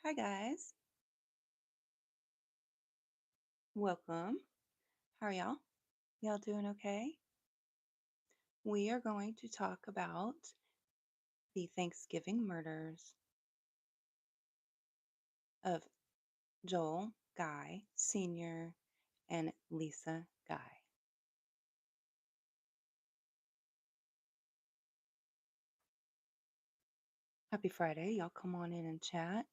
Hi, guys. Welcome. How are y'all? Y'all doing okay? We are going to talk about the Thanksgiving murders of Joel Guy Sr. and Lisa Guy. Happy Friday. Y'all come on in and chat.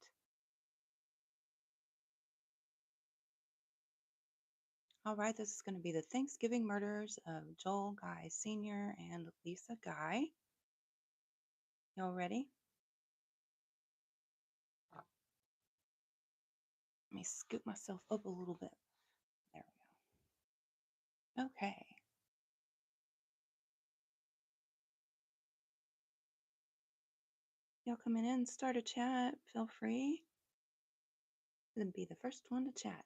All right, this is going to be the Thanksgiving murders of Joel Guy Sr. and Lisa Guy. Y'all ready? Let me scoot myself up a little bit. There we go. Okay. Y'all coming in, start a chat. Feel free. Then be the first one to chat.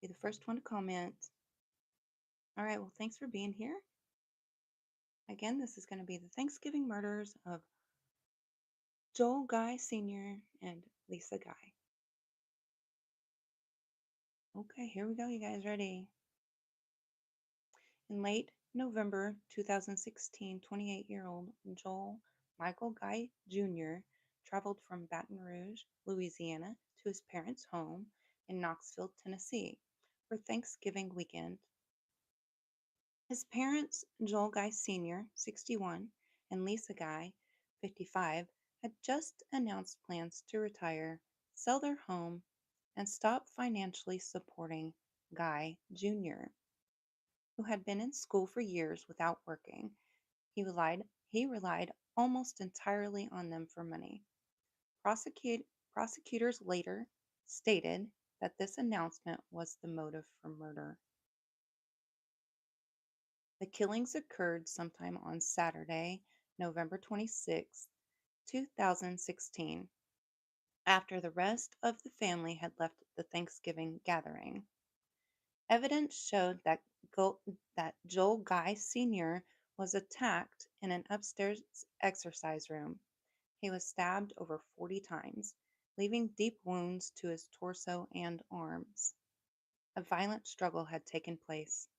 Be the first one to comment. All right, well, thanks for being here. Again, this is going to be the Thanksgiving murders of Joel Guy Sr. and Lisa Guy. Okay, here we go. You guys ready? In late November 2016, 28-year-old Joel Michael Guy Jr. traveled from Baton Rouge, Louisiana, to his parents' home in Knoxville, Tennessee, for Thanksgiving weekend. His parents, Joel Guy Sr., 61, and Lisa Guy, 55, had just announced plans to retire, sell their home, and stop financially supporting Guy Jr., who had been in school for years without working. He relied almost entirely on them for money. Prosecutors later stated that this announcement was the motive for murder. The killings occurred sometime on Saturday, November 26, 2016, after the rest of the family had left the Thanksgiving gathering. Evidence showed that Joel Guy Sr. was attacked in an upstairs exercise room. He was stabbed over 40 times, leaving deep wounds to his torso and arms. A violent struggle had taken place.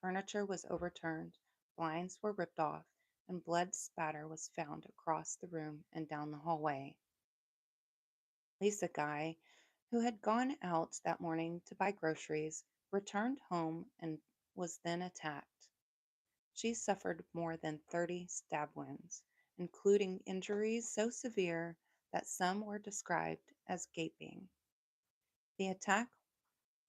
Furniture was overturned, blinds were ripped off, and blood spatter was found across the room and down the hallway. Lisa Guy, who had gone out that morning to buy groceries, returned home and was then attacked. She suffered more than 30 stab wounds, including injuries so severe that some were described as gaping. The attack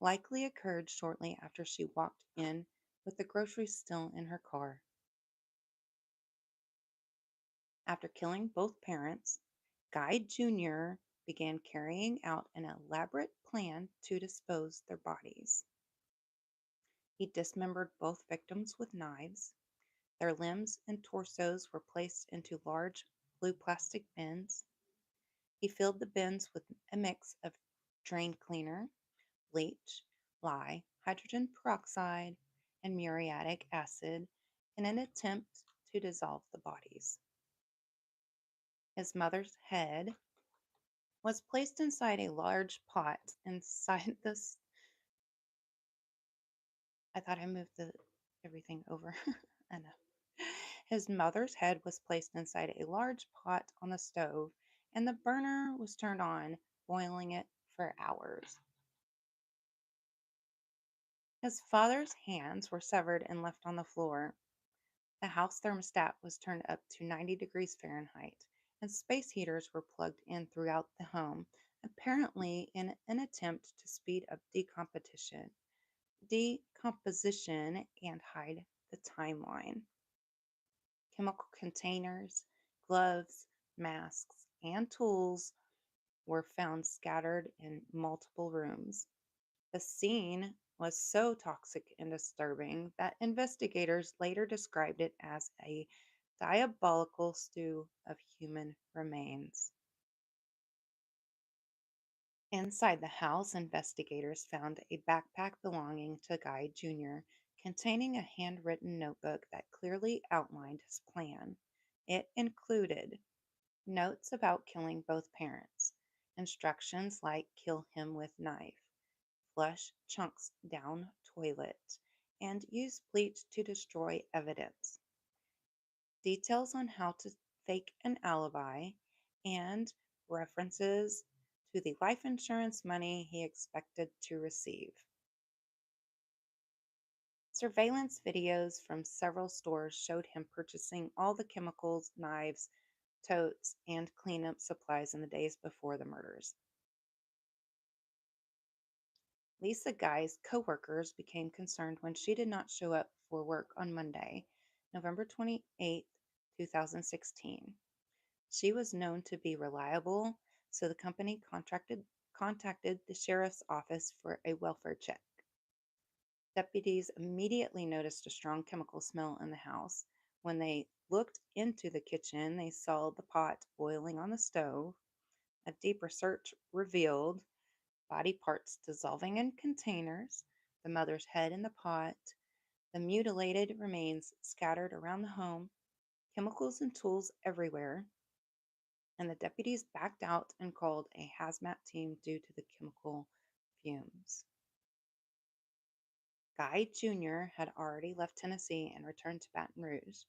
likely occurred shortly after she walked in with the groceries still in her car. After killing both parents, Guy Jr. began carrying out an elaborate plan to dispose their bodies. He dismembered both victims with knives. Their limbs and torsos were placed into large blue plastic bins. He filled the bins with a mix of drain cleaner, bleach, lye, hydrogen peroxide, and muriatic acid in an attempt to dissolve the bodies. His mother's head was placed inside a large pot inside this. I thought I moved everything over. I know. His mother's head was placed inside a large pot on the stove, and the burner was turned on, boiling it for hours. His father's hands were severed and left on the floor. The house thermostat was turned up to 90 degrees Fahrenheit, and space heaters were plugged in throughout the home, apparently in an attempt to speed up decomposition and hide the timeline. Chemical containers, gloves, masks, and tools were found scattered in multiple rooms. The scene was so toxic and disturbing that investigators later described it as a diabolical stew of human remains. Inside the house, investigators found a backpack belonging to Guy Jr., containing a handwritten notebook that clearly outlined his plan. It included notes about killing both parents, Instructions like kill him with knife, flush chunks down toilet, and use bleach to destroy evidence. Details on how to fake an alibi, and references to the life insurance money he expected to receive. Surveillance videos from several stores showed him purchasing all the chemicals, knives, totes, and cleanup supplies in the days before the murders. Lisa Guy's coworkers became concerned when she did not show up for work on Monday, November 28, 2016. She was known to be reliable, so the company contacted the sheriff's office for a welfare check. Deputies immediately noticed a strong chemical smell in the house. When they looked into the kitchen, they saw the pot boiling on the stove. A deeper search revealed body parts dissolving in containers, the mother's head in the pot, the mutilated remains scattered around the home, chemicals and tools everywhere, and the deputies backed out and called a hazmat team due to the chemical fumes. Guy Jr. had already left Tennessee and returned to Baton Rouge.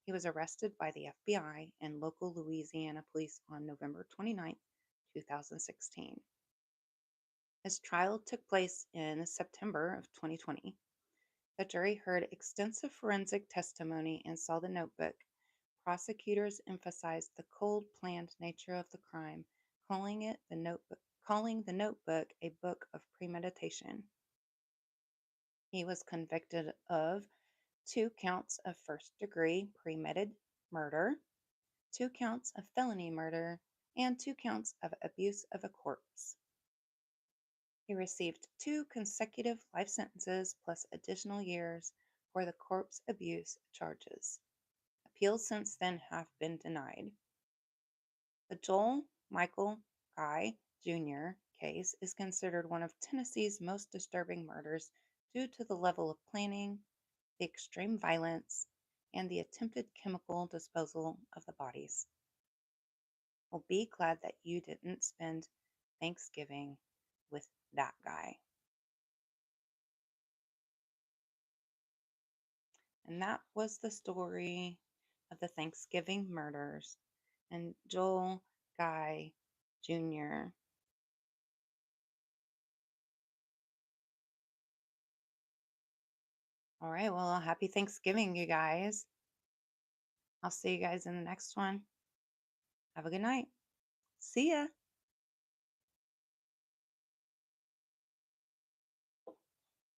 He was arrested by the FBI and local Louisiana police on November 29, 2016. His trial took place in September of 2020. The jury heard extensive forensic testimony and saw the notebook. Prosecutors emphasized the cold, planned nature of the crime, calling the notebook a book of premeditation. He was convicted of 2 counts of first-degree premeditated murder, 2 counts of felony murder, and 2 counts of abuse of a corpse. He received 2 consecutive life sentences plus additional years for the corpse abuse charges. Appeals since then have been denied. The Joel Michael Guy Jr. case is considered one of Tennessee's most disturbing murders due to the level of planning, the extreme violence, and the attempted chemical disposal of the bodies. Well, be glad that you didn't spend Thanksgiving with that guy. And that was the story of the Thanksgiving murders and Joel Guy Jr. All right, well, happy Thanksgiving, you guys. I'll see you guys in the next one. Have a good night. See ya.